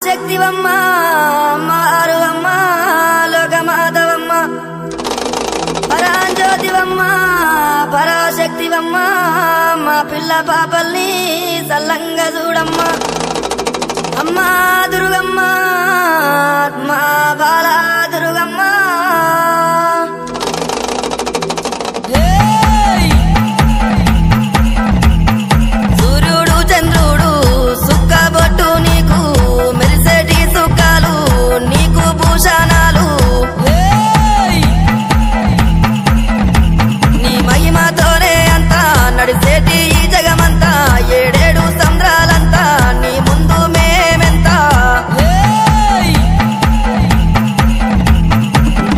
శక్తివమ్మ మారువమ్మ లోకమాతవమ్మ పరాంజ్యోతివమ్మ పరాశక్తివమ్మ మా పిల్ల పాపల్ని సల్లంగా చూడమ్మ అమ్మా దుర్గమ్మ మా బాల దుర్గమ్మ సూర్యుడు చంద్రుడు సుక్కబొట్టు నీకు మెరిసేటి సుక్కాలు నీకు భూషణాలు నీ మహిమతోనే అంతా నడిసేటి ఈ జగమంతా ఏడేడు సంద్రాలంతా నీ ముందు మేమెంత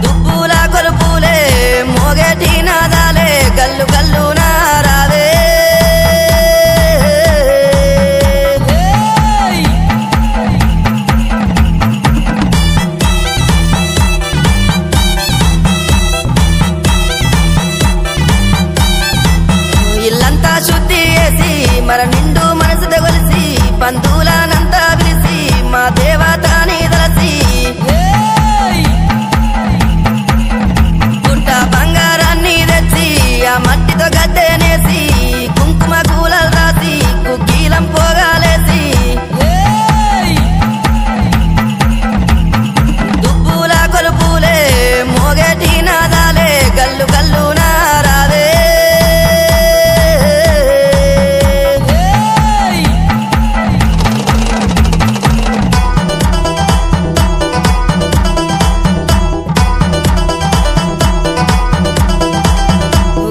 దుబ్బుల కొలుపులే మోగేటి నాదాలే గల్లు గల్లు నారావే ఇల్లంతా శుద్ధి చేసి మర నిండు మనసు తగొలిసి బంధువులనంతా పిలిచి మా దేవతాని దలసి పుట్ట బంగారాన్ని తెచ్చి ఆ మట్టితో గద్దెనేసి కుంకుమ కూలలు రాసి కుక్కీలం పోగాలేసి దుబ్బుల కొలుపులే మోగేటి నాదాలే గల్లు గల్లు నారావే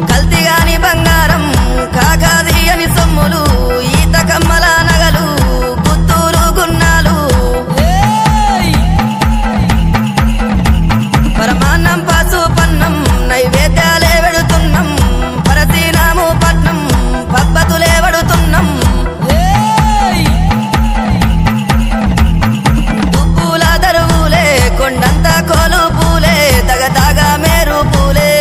కల్తీగాని బంగారం కాకాది అని సొమ్ములు ఈత కమ్మల నగలు గుత్తూరు గున్నాలు పరమాన్నం పాసు పన్నం నైవేద్యాలే వెడుతున్నాం పరశీనాము పట్నం పబ్బతులే వడుతున్నాం దుబ్బుల దరువులే కొండంత కోలు పూలే తగతాగా మేరు పూలే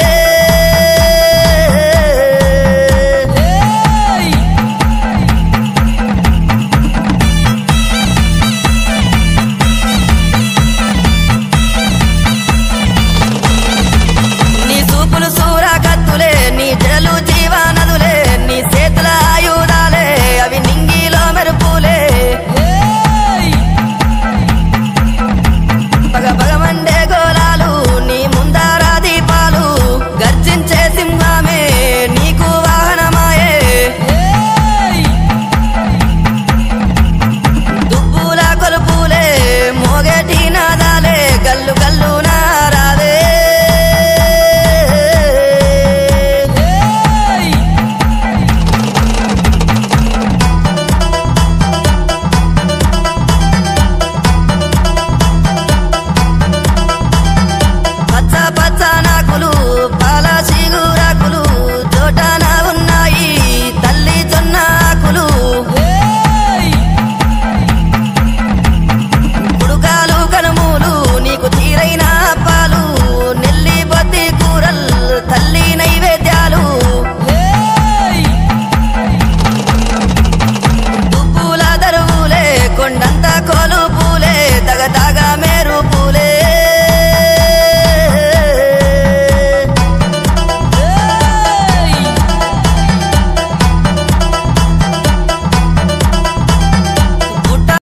నీ చూపులు సూరా కత్తులే నీ జడలు జీవానదులే నీ చేతుల ఆయుధాలే అవి నింగిలో మెరుపులే పగ పగమండే గోలాలు నీ ముందారా దీపాలు గర్జించే సింహమే నీకు వాహనమాయే దుబ్బుల కొలుపులే మోగేటి నాదాలే గల్లు గల్లు నారావే పచ్చ పచ్చ నాకులు పాల చిగురాకులు చోటాన ఉన్నాయి తల్లి జొన్న ఆకులు కుడుకాలు కనుమూలు నీకు తీరైన పాలు నెల్లి బొద్ది కూరల్ తల్లి నైవేద్యాలు దుబ్బుల దరువులే కొండంత కోలు